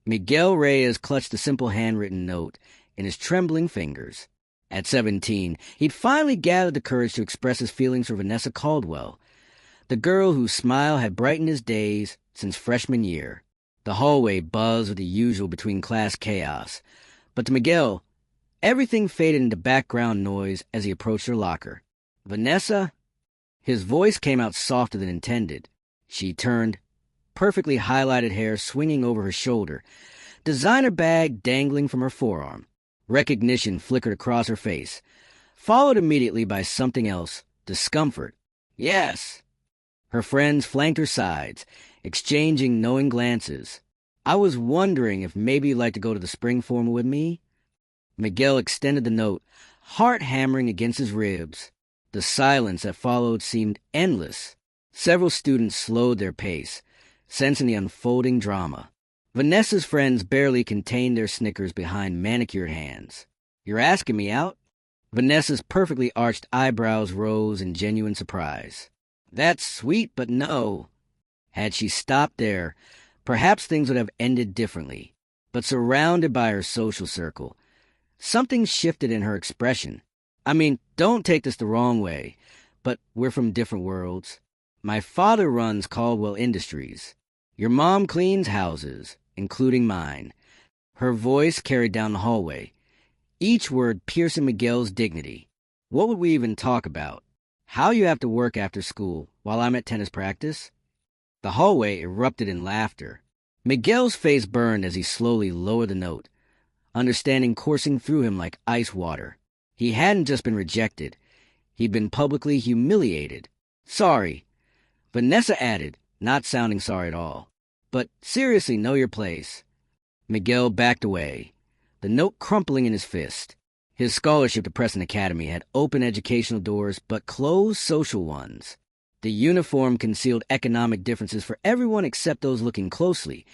Miguel Reyes clutched the simple handwritten note in his trembling fingers. At 17, he'd finally gathered the courage to express his feelings for Vanessa Caldwell, the girl whose smile had brightened his days since freshman year. The hallway buzzed with the usual between-class chaos, but to Miguel, everything faded into background noise as he approached her locker. "Vanessa?" His voice came out softer than intended. She turned, perfectly highlighted hair swinging over her shoulder, designer bag dangling from her forearm. Recognition flickered across her face, followed immediately by something else, discomfort. "Yes." Her friends flanked her sides, exchanging knowing glances. "I was wondering if maybe you'd like to go to the spring formal with me?" Miguel extended the note, heart hammering against his ribs. The silence that followed seemed endless. Several students slowed their pace, sensing the unfolding drama. Vanessa's friends barely contained their snickers behind manicured hands. "You're asking me out?" Vanessa's perfectly arched eyebrows rose in genuine surprise. "That's sweet, but no." Had she stopped there, perhaps things would have ended differently. But surrounded by her social circle, something shifted in her expression. "I mean, don't take this the wrong way, but we're from different worlds. My father runs Caldwell Industries. Your mom cleans houses, including mine." Her voice carried down the hallway, each word piercing Miguel's dignity. "What would we even talk about? How you have to work after school while I'm at tennis practice?" The hallway erupted in laughter. Miguel's face burned as he slowly lowered the note, understanding coursing through him like ice water. He hadn't just been rejected. He'd been publicly humiliated. "Sorry," Vanessa added, not sounding sorry at all. "But seriously, know your place." Miguel backed away, the note crumpling in his fist. His scholarship to Preston Academy had opened educational doors but closed social ones. The uniform concealed economic differences for everyone except those looking closely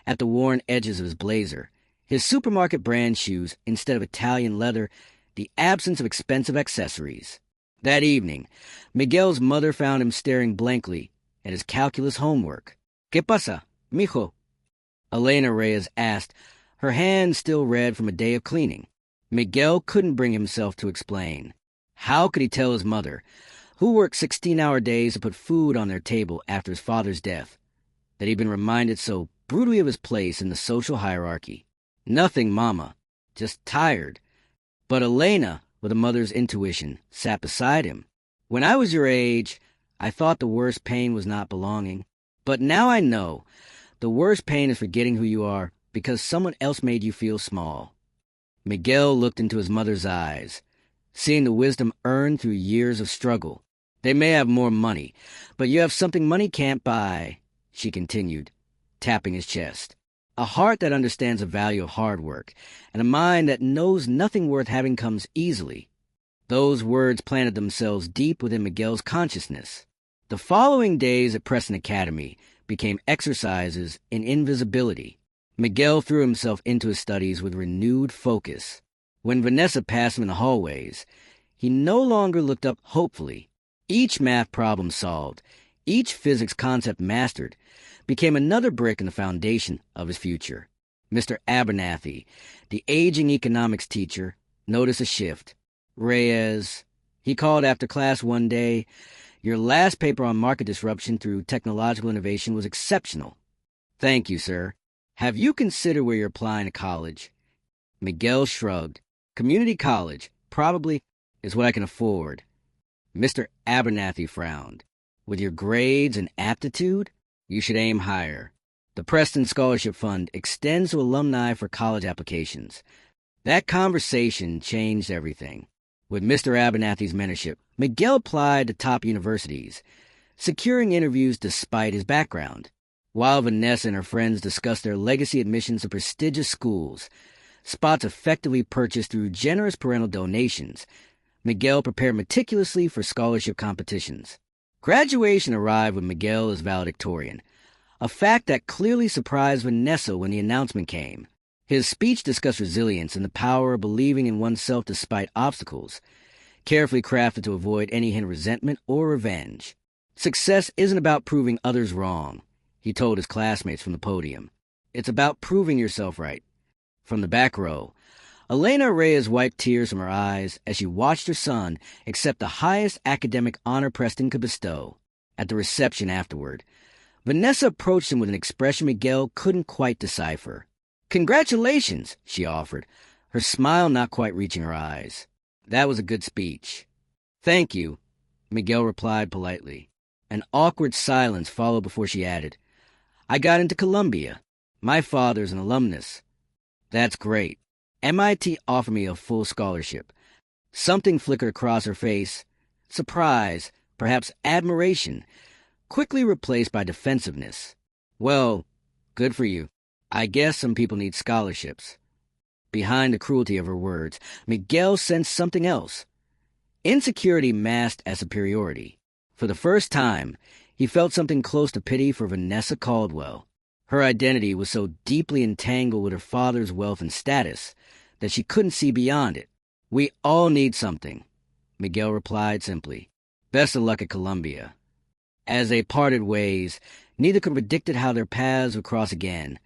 at the worn edges of his blazer, his supermarket brand shoes instead of Italian leather, the absence of expensive accessories. That evening, Miguel's mother found him staring blankly at his calculus homework. "¿Qué pasa, mijo?" Elena Reyes asked, her hands still red from a day of cleaning. Miguel couldn't bring himself to explain. How could he tell his mother, who worked 16-hour days to put food on their table after his father's death, that he'd been reminded so brutally of his place in the social hierarchy? "Nothing, Mama. Just tired." But Elena, with a mother's intuition, sat beside him. "When I was your age, I thought the worst pain was not belonging. But now I know. The worst pain is forgetting who you are because someone else made you feel small." Miguel looked into his mother's eyes, seeing the wisdom earned through years of struggle. "They may have more money, but you have something money can't buy," she continued, tapping his chest. "A heart that understands the value of hard work, and a mind that knows nothing worth having comes easily." Those words planted themselves deep within Miguel's consciousness. The following days at Preston Academy became exercises in invisibility. Miguel threw himself into his studies with renewed focus. When Vanessa passed him in the hallways, he no longer looked up hopefully. Each math problem solved, each physics concept mastered, became another brick in the foundation of his future. Mr. Abernathy, the aging economics teacher, noticed a shift. "Reyes," he called after class one day, "your last paper on market disruption through technological innovation was exceptional." "Thank you, sir. Have you considered where you're applying to college?" Miguel shrugged. "Community college, probably, is what I can afford." Mr. Abernathy frowned. "With your grades and aptitude, you should aim higher. The Preston Scholarship Fund extends to alumni for college applications." That conversation changed everything. With Mr. Abernathy's mentorship, Miguel applied to top universities, securing interviews despite his background. While Vanessa and her friends discussed their legacy admissions to prestigious schools, spots effectively purchased through generous parental donations, Miguel prepared meticulously for scholarship competitions. Graduation arrived with Miguel as valedictorian, a fact that clearly surprised Vanessa when the announcement came. His speech discussed resilience and the power of believing in oneself despite obstacles, carefully crafted to avoid any hint of resentment or revenge. "Success isn't about proving others wrong," he told his classmates from the podium. It's about proving yourself right. From the back row, Elena Reyes wiped tears from her eyes as she watched her son accept the highest academic honor Preston could bestow. At the reception afterward, Vanessa approached him with an expression Miguel couldn't quite decipher. "Congratulations," she offered, her smile not quite reaching her eyes. "That was a good speech." "Thank you," Miguel replied politely. An awkward silence followed before she added, "I got into Columbia. My father's an alumnus." "That's great. MIT offered me a full scholarship." Something flickered across her face. Surprise, perhaps admiration, quickly replaced by defensiveness. "Well, good for you. I guess some people need scholarships." Behind the cruelty of her words, Miguel sensed something else. Insecurity masked as superiority. For the first time, he felt something close to pity for Vanessa Caldwell. Her identity was so deeply entangled with her father's wealth and status that she couldn't see beyond it. "We all need something," Miguel replied simply. "Best of luck at Columbia." As they parted ways, neither could have predicted how their paths would cross again,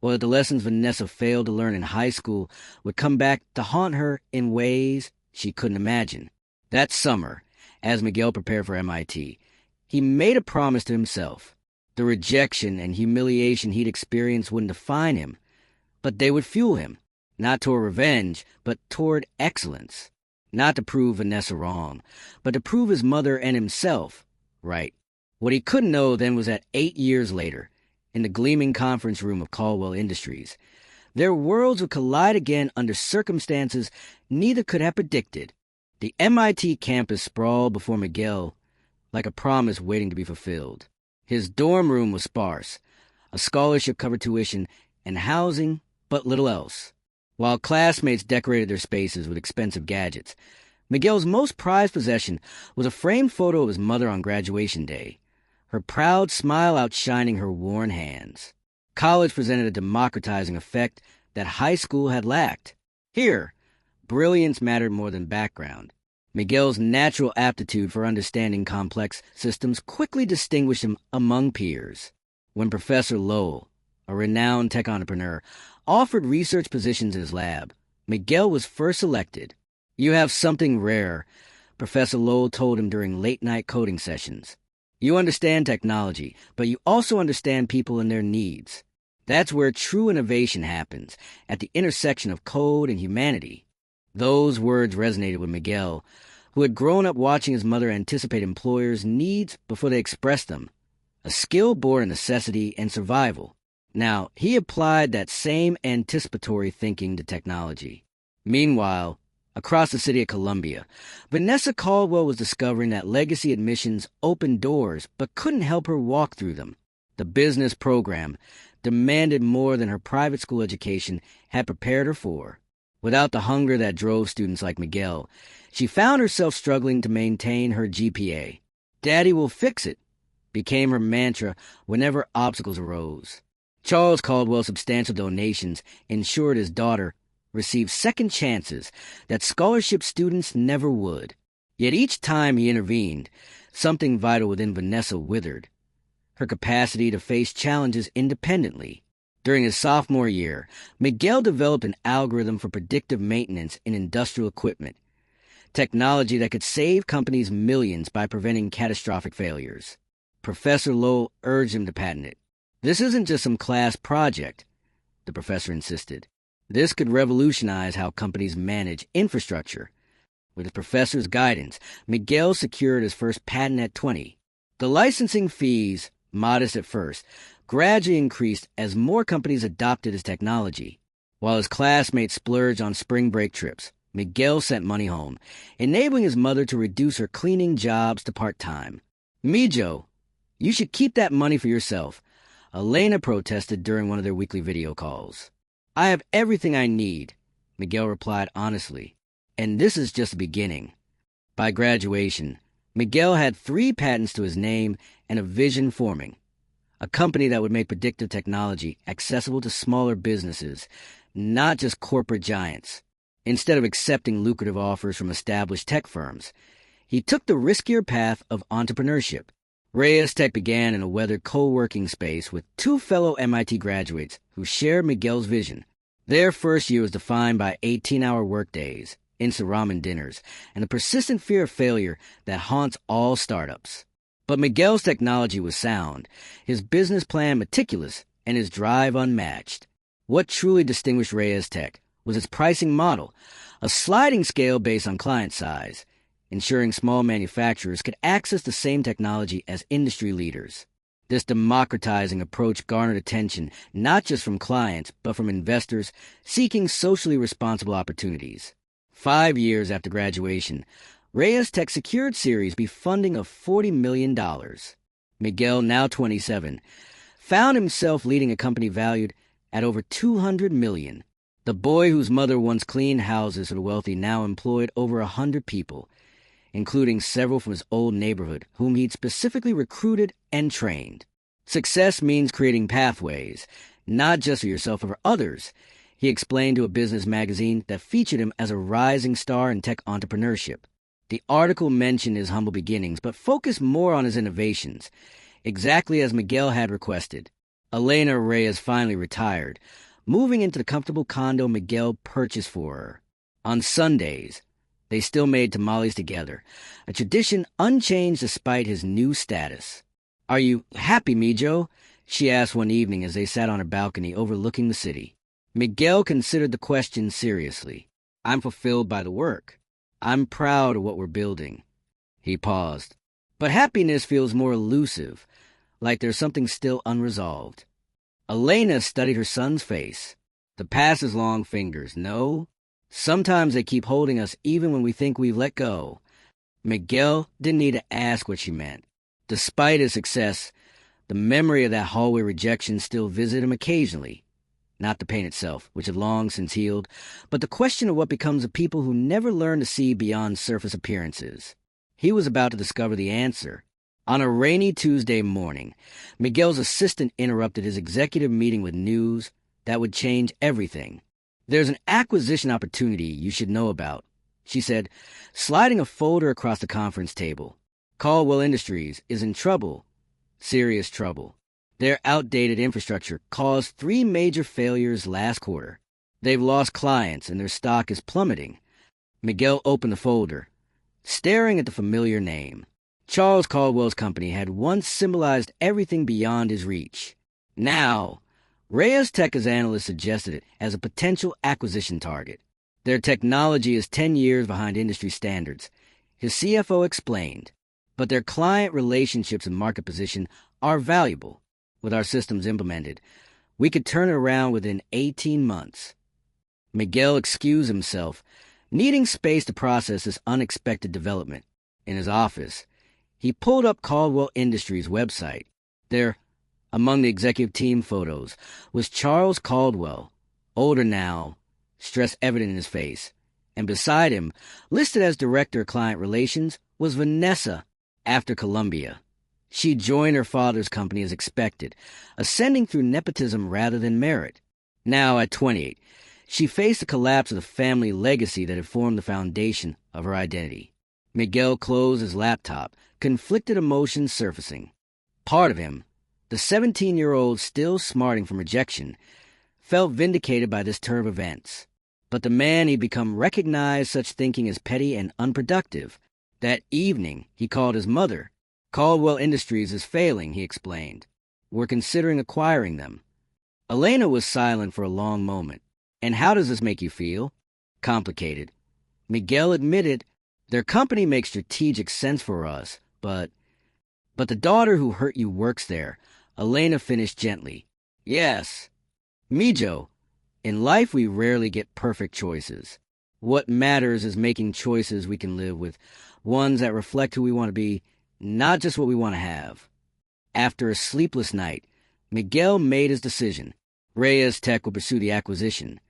or that the lessons Vanessa failed to learn in high school would come back to haunt her in ways she couldn't imagine. That summer, as Miguel prepared for MIT, he made a promise to himself. The rejection and humiliation he'd experienced wouldn't define him, but they would fuel him, not toward revenge, but toward excellence. Not to prove Vanessa wrong, but to prove his mother and himself right. What he couldn't know then was that 8 years later, in the gleaming conference room of Caldwell Industries, their worlds would collide again under circumstances neither could have predicted. The MIT campus sprawled before Miguel like a promise waiting to be fulfilled. His dorm room was sparse, a scholarship covered tuition and housing, but little else. While classmates decorated their spaces with expensive gadgets, Miguel's most prized possession was a framed photo of his mother on graduation day, her proud smile outshining her worn hands. College presented a democratizing effect that high school had lacked. Here, brilliance mattered more than background. Miguel's natural aptitude for understanding complex systems quickly distinguished him among peers. When Professor Lowell, a renowned tech entrepreneur, offered research positions in his lab, Miguel was first selected. "You have something rare," Professor Lowell told him during late-night coding sessions. "You understand technology, but you also understand people and their needs. That's where true innovation happens, at the intersection of code and humanity." Those words resonated with Miguel, who had grown up watching his mother anticipate employers' needs before they expressed them, a skill born of necessity and survival. Now, he applied that same anticipatory thinking to technology. Meanwhile, across the city of Columbia, Vanessa Caldwell was discovering that legacy admissions opened doors but couldn't help her walk through them. The business program demanded more than her private school education had prepared her for. Without the hunger that drove students like Miguel, she found herself struggling to maintain her GPA. "Daddy will fix it," became her mantra whenever obstacles arose. Charles Caldwell's substantial donations ensured his daughter received second chances that scholarship students never would. Yet each time he intervened, something vital within Vanessa withered. Her capacity to face challenges independently. During his sophomore year, Miguel developed an algorithm for predictive maintenance in industrial equipment, technology that could save companies millions by preventing catastrophic failures. Professor Lowell urged him to patent it. "This isn't just some class project," the professor insisted. "This could revolutionize how companies manage infrastructure." With the professor's guidance, Miguel secured his first patent at 20. The licensing fees, modest at first, gradually increased as more companies adopted his technology. While his classmates splurged on spring break trips, Miguel sent money home, enabling his mother to reduce her cleaning jobs to part-time. "Mijo, you should keep that money for yourself," Elena protested during one of their weekly video calls. "I have everything I need," Miguel replied honestly, "and this is just the beginning." By graduation, Miguel had 3 patents to his name and a vision forming. A company that would make predictive technology accessible to smaller businesses, not just corporate giants. Instead of accepting lucrative offers from established tech firms, he took the riskier path of entrepreneurship. Reyes Tech began in a weathered co-working space with two fellow MIT graduates who shared Miguel's vision. Their first year was defined by 18-hour workdays, instant ramen dinners, and the persistent fear of failure that haunts all startups. But Miguel's technology was sound, his business plan meticulous, and his drive unmatched. What truly distinguished Reyes Tech was its pricing model, a sliding scale based on client size, ensuring small manufacturers could access the same technology as industry leaders. This democratizing approach garnered attention not just from clients, but from investors seeking socially responsible opportunities. 5 years after graduation, Reyes Tech secured Series B funding of $40 million. Miguel, now 27, found himself leading a company valued at over $200 million. The boy whose mother once cleaned houses for the wealthy now employed over 100 people, including several from his old neighborhood whom he'd specifically recruited and trained. Success means creating pathways, not just for yourself, but for others, he explained to a business magazine that featured him as a rising star in tech entrepreneurship. The article mentioned his humble beginnings, but focused more on his innovations, exactly as Miguel had requested. Elena Reyes finally retired, moving into the comfortable condo Miguel purchased for her. On Sundays, they still made tamales together, a tradition unchanged despite his new status. "Are you happy, Mijo?" she asked one evening as they sat on her balcony overlooking the city. Miguel considered the question seriously. "I'm fulfilled by the work. I'm proud of what we're building." He paused. "But happiness feels more elusive, like there's something still unresolved." Elena studied her son's face. "The past is long fingers, no? Sometimes they keep holding us even when we think we've let go." Miguel didn't need to ask what she meant. Despite his success, the memory of that hallway rejection still visited him occasionally. Not the pain itself, which had long since healed, but the question of what becomes of people who never learn to see beyond surface appearances. He was about to discover the answer. On a rainy Tuesday morning, Miguel's assistant interrupted his executive meeting with news that would change everything. "There's an acquisition opportunity you should know about," she said, sliding a folder across the conference table. "Caldwell Industries is in trouble, serious trouble. Their outdated infrastructure caused 3 major failures last quarter. They've lost clients and their stock is plummeting." Miguel opened the folder, staring at the familiar name. Charles Caldwell's company had once symbolized everything beyond his reach. Now, Reyes Tech's analyst suggested it as a potential acquisition target. "Their technology is 10 years behind industry standards," his CFO explained. "But their client relationships and market position are valuable. With our systems implemented, we could turn it around within 18 months. Miguel excused himself, needing space to process this unexpected development. In his office, he pulled up Caldwell Industries' website. There, among the executive team photos, was Charles Caldwell, older now, stress evident in his face. And beside him, listed as Director of Client Relations, was Vanessa, after Columbia. She joined her father's company as expected, ascending through nepotism rather than merit. Now, at 28, she faced the collapse of the family legacy that had formed the foundation of her identity. Miguel closed his laptop, conflicted emotions surfacing. Part of him, the 17-year-old still smarting from rejection, felt vindicated by this turn of events. But the man he'd become recognized such thinking as petty and unproductive. That evening, he called his mother. "Caldwell Industries is failing," he explained. "We're considering acquiring them." Elena was silent for a long moment. "And how does this make you feel?" "Complicated." Miguel admitted, "Their company makes strategic sense for us, but the daughter who hurt you works there." Elena finished gently. "Yes. Mijo, in life we rarely get perfect choices. What matters is making choices we can live with, ones that reflect who we want to be, not just what we want to have." After a sleepless night, Miguel made his decision. Reyes Tech would pursue the acquisition,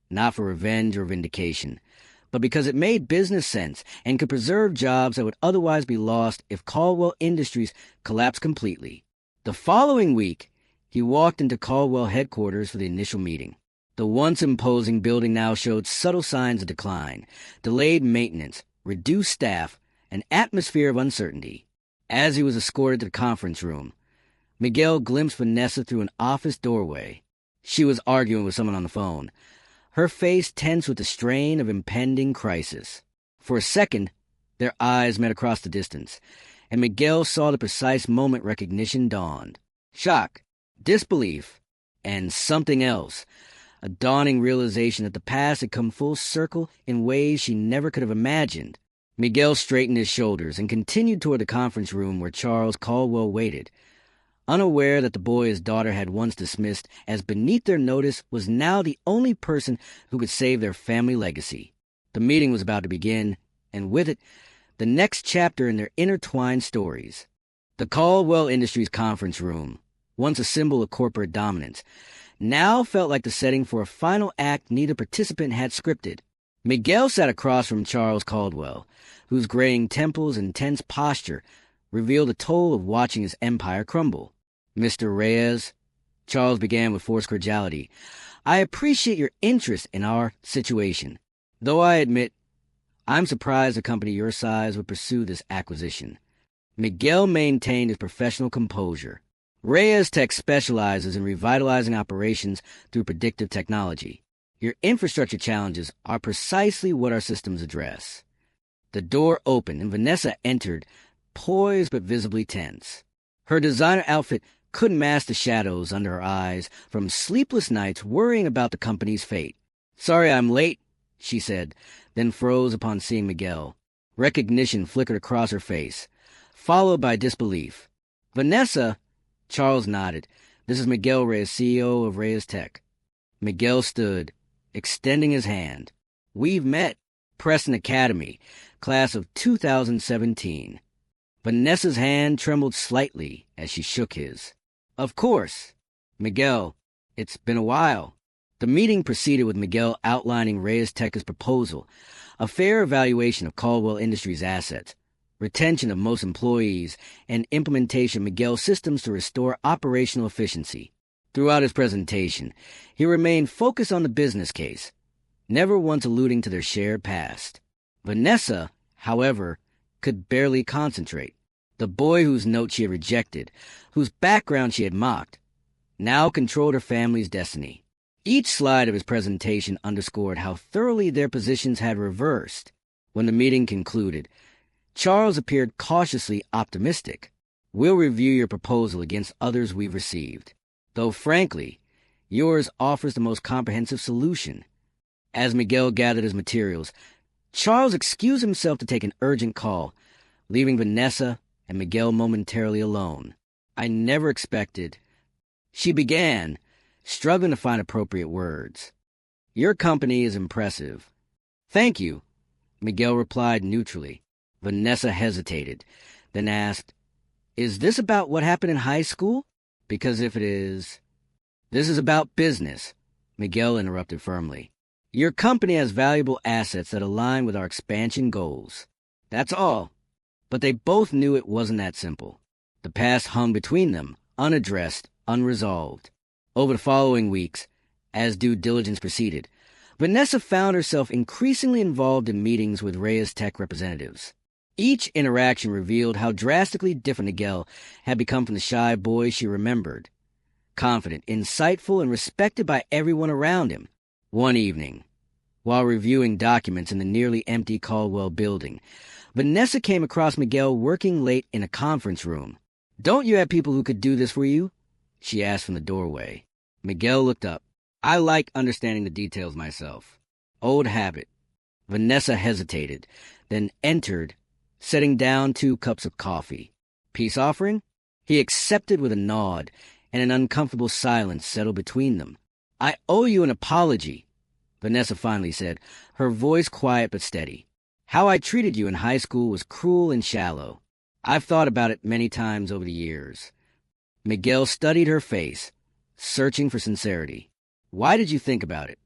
not for revenge or vindication, but because it made business sense and could preserve jobs that would otherwise be lost if Caldwell Industries collapsed completely. The following week, he walked into Caldwell headquarters for the initial meeting. The once imposing building now showed subtle signs of decline, delayed maintenance, reduced staff, an atmosphere of uncertainty. As he was escorted to the conference room, Miguel glimpsed Vanessa through an office doorway. She was arguing with someone on the phone, her face tense with the strain of impending crisis. For a second, their eyes met across the distance, and Miguel saw the precise moment recognition dawned. Shock, disbelief, and something else. A dawning realization that the past had come full circle in ways she never could have imagined. Miguel straightened his shoulders and continued toward the conference room where Charles Caldwell waited, unaware that the boy his daughter had once dismissed as beneath their notice was now the only person who could save their family legacy. The meeting was about to begin, and with it, the next chapter in their intertwined stories. The Caldwell Industries conference room, once a symbol of corporate dominance, now felt like the setting for a final act neither participant had scripted. Miguel sat across from Charles Caldwell, whose graying temples and tense posture revealed the toll of watching his empire crumble. Mr. Reyes, Charles began with forced cordiality, I appreciate your interest in our situation, though I admit I'm surprised a company your size would pursue this acquisition. Miguel maintained his professional composure. Reyes Tech specializes in revitalizing operations through predictive technology. Your infrastructure challenges are precisely what our systems address. The door opened and Vanessa entered, poised but visibly tense. Her designer outfit couldn't mask the shadows under her eyes from sleepless nights worrying about the company's fate. Sorry I'm late, she said, then froze upon seeing Miguel. Recognition flickered across her face, followed by disbelief. Vanessa, Charles nodded. This is Miguel Reyes, CEO of Reyes Tech. Miguel stood, extending his hand. We've met. Preston Academy, class of 2017. Vanessa's hand trembled slightly as she shook his. Of course. Miguel, it's been a while. The meeting proceeded with Miguel outlining Reyes Tech's proposal, a fair evaluation of Caldwell Industries' assets, retention of most employees, and implementation of Miguel's systems to restore operational efficiency. Throughout his presentation, he remained focused on the business case, never once alluding to their shared past. Vanessa, however, could barely concentrate. The boy whose note she had rejected, whose background she had mocked, now controlled her family's destiny. Each slide of his presentation underscored how thoroughly their positions had reversed. When the meeting concluded, Charles appeared cautiously optimistic. We'll review your proposal against others we've received, though frankly, yours offers the most comprehensive solution. As Miguel gathered his materials, Charles excused himself to take an urgent call, leaving Vanessa and Miguel momentarily alone. I never expected, she began, struggling to find appropriate words. Your company is impressive. Thank you, Miguel replied neutrally. Vanessa hesitated, then asked, Is this about what happened in high school? Because if it is... This is about business, Miguel interrupted firmly. Your company has valuable assets that align with our expansion goals. That's all. But they both knew it wasn't that simple. The past hung between them, unaddressed, unresolved. Over the following weeks, as due diligence proceeded, Vanessa found herself increasingly involved in meetings with Reyes Tech representatives. Each interaction revealed how drastically different Miguel had become from the shy boy she remembered. Confident, insightful, and respected by everyone around him. One evening, while reviewing documents in the nearly empty Caldwell building, Vanessa came across Miguel working late in a conference room. Don't you have people who could do this for you? She asked from the doorway. Miguel looked up. I like understanding the details myself. Old habit. Vanessa hesitated, then entered, setting down 2 cups of coffee. Peace offering? He accepted with a nod, and an uncomfortable silence settled between them. I owe you an apology, Vanessa finally said, her voice quiet but steady. How I treated you in high school was cruel and shallow. I've thought about it many times over the years. Miguel studied her face, searching for sincerity. Why did you think about it?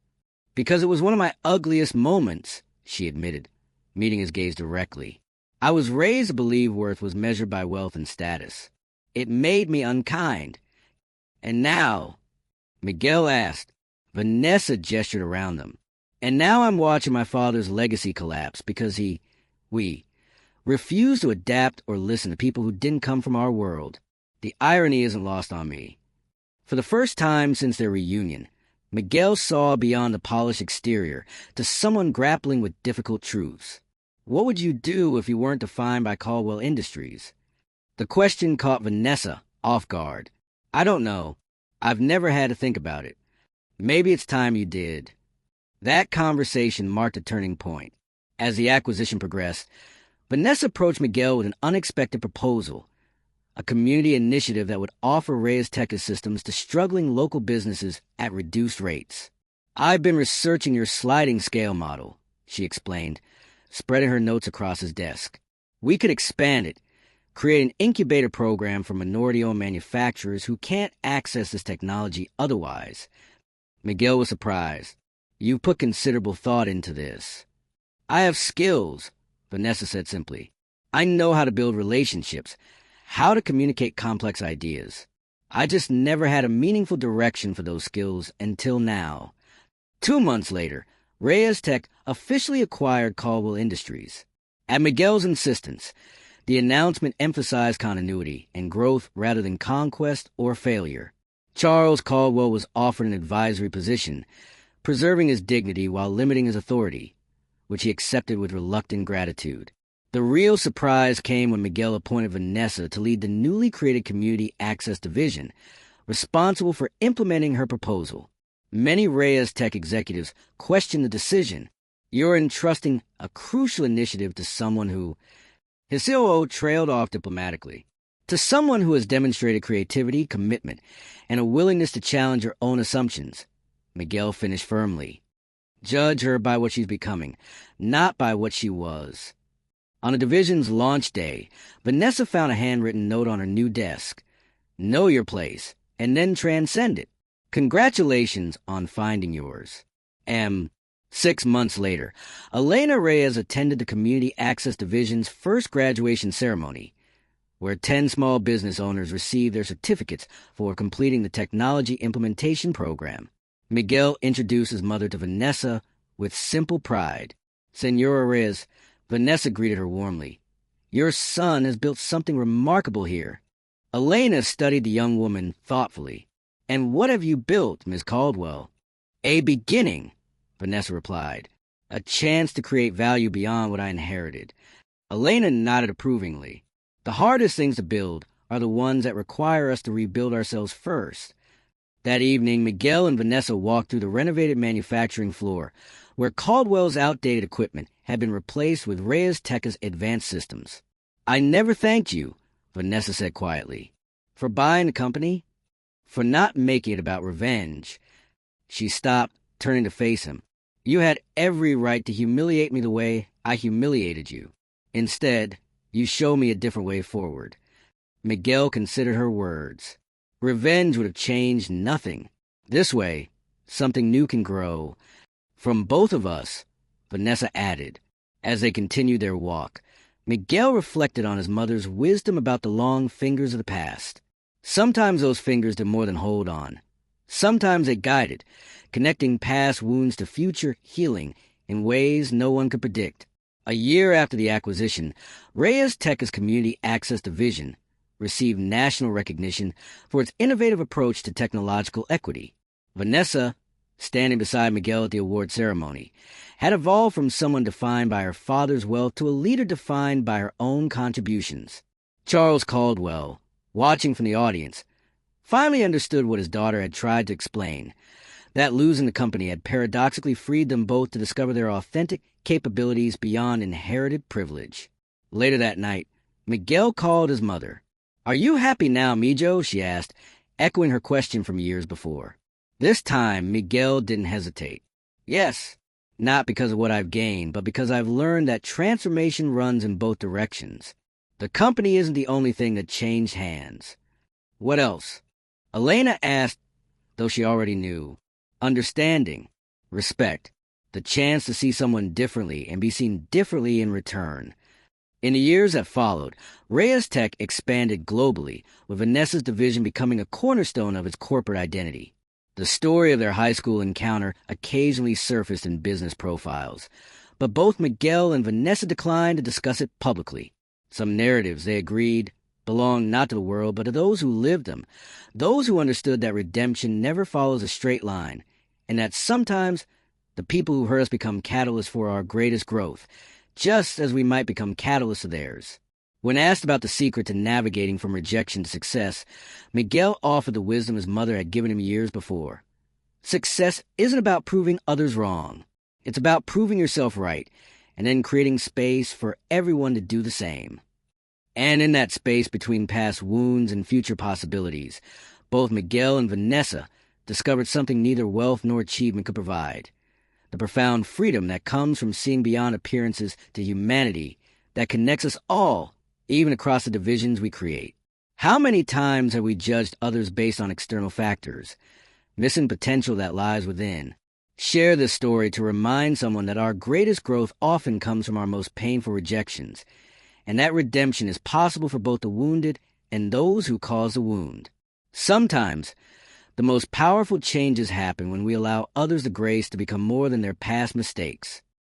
Because it was one of my ugliest moments, she admitted, meeting his gaze directly. I was raised to believe worth was measured by wealth and status. It made me unkind. And now, Miguel asked. Vanessa gestured around them. And now I'm watching my father's legacy collapse because we refused to adapt or listen to people who didn't come from our world. The irony isn't lost on me. For the first time since their reunion, Miguel saw beyond the polished exterior to someone grappling with difficult truths. What would you do if you weren't defined by Caldwell Industries? The question caught Vanessa off guard. I don't know. I've never had to think about it. Maybe it's time you did. That conversation marked a turning point. As the acquisition progressed, Vanessa approached Miguel with an unexpected proposal, a community initiative that would offer Reyes Tech systems to struggling local businesses at reduced rates. I've been researching your sliding scale model, she explained, spreading her notes across his desk. We could expand it, create an incubator program for minority-owned manufacturers who can't access this technology otherwise. Miguel was surprised. You put considerable thought into this. I have skills, Vanessa said simply. I know how to build relationships, how to communicate complex ideas. I just never had a meaningful direction for those skills until now. 2 months later, Reyes Tech officially acquired Caldwell Industries. At Miguel's insistence, the announcement emphasized continuity and growth rather than conquest or failure. Charles Caldwell was offered an advisory position, preserving his dignity while limiting his authority, which he accepted with reluctant gratitude. The real surprise came when Miguel appointed Vanessa to lead the newly created Community Access Division, responsible for implementing her proposal. Many Reyes Tech executives questioned the decision. You're entrusting a crucial initiative to someone who... His COO trailed off diplomatically. To someone who has demonstrated creativity, commitment, and a willingness to challenge her own assumptions, Miguel finished firmly. Judge her by what she's becoming, not by what she was. On the division's launch day, Vanessa found a handwritten note on her new desk. Know your place, and then transcend it. Congratulations on finding yours. 6 months later, Elena Reyes attended the Community Access Division's first graduation ceremony, where 10 small business owners received their certificates for completing the technology implementation program. Miguel introduced his mother to Vanessa with simple pride. Senora Reyes, Vanessa greeted her warmly. Your son has built something remarkable here. Elena studied the young woman thoughtfully. And what have you built, Miss Caldwell? A beginning, Vanessa replied. A chance to create value beyond what I inherited. Elena nodded approvingly. The hardest things to build are the ones that require us to rebuild ourselves first. That evening, Miguel and Vanessa walked through the renovated manufacturing floor, where Caldwell's outdated equipment had been replaced with Reyes Tech's advanced systems. I never thanked you, Vanessa said quietly. For buying the company? For not making it about revenge. She stopped, turning to face him. You had every right to humiliate me the way I humiliated you. Instead, you showed me a different way forward. Miguel considered her words. Revenge would have changed nothing. This way, something new can grow. From both of us, Vanessa added. As they continued their walk, Miguel reflected on his mother's wisdom about the long fingers of the past. Sometimes those fingers did more than hold on. Sometimes they guided, connecting past wounds to future healing in ways no one could predict. A year after the acquisition, Reyes Tech's Community Access Division received national recognition for its innovative approach to technological equity. Vanessa, standing beside Miguel at the award ceremony, had evolved from someone defined by her father's wealth to a leader defined by her own contributions. Charles Caldwell, watching from the audience, finally understood what his daughter had tried to explain, that losing the company had paradoxically freed them both to discover their authentic capabilities beyond inherited privilege. Later that night, Miguel called his mother. Are you happy now, Mijo? She asked, echoing her question from years before. This time, Miguel didn't hesitate. Yes, not because of what I've gained, but because I've learned that transformation runs in both directions. The company isn't the only thing that changed hands. What else? Elena asked, though she already knew. Understanding, respect, the chance to see someone differently and be seen differently in return. In the years that followed, Reyes Tech expanded globally, with Vanessa's division becoming a cornerstone of its corporate identity. The story of their high school encounter occasionally surfaced in business profiles, but both Miguel and Vanessa declined to discuss it publicly. Some narratives, they agreed, belonged not to the world, but to those who lived them, those who understood that redemption never follows a straight line, and that sometimes the people who hurt us become catalysts for our greatest growth, just as we might become catalysts of theirs. When asked about the secret to navigating from rejection to success, Miguel offered the wisdom his mother had given him years before. Success isn't about proving others wrong. It's about proving yourself right, and then creating space for everyone to do the same. And in that space between past wounds and future possibilities, both Miguel and Vanessa discovered something neither wealth nor achievement could provide: the profound freedom that comes from seeing beyond appearances to humanity that connects us all, even across the divisions we create. How many times have we judged others based on external factors, missing potential that lies within? Share this story to remind someone that our greatest growth often comes from our most painful rejections, and that redemption is possible for both the wounded and those who cause the wound. Sometimes, the most powerful changes happen when we allow others the grace to become more than their past mistakes.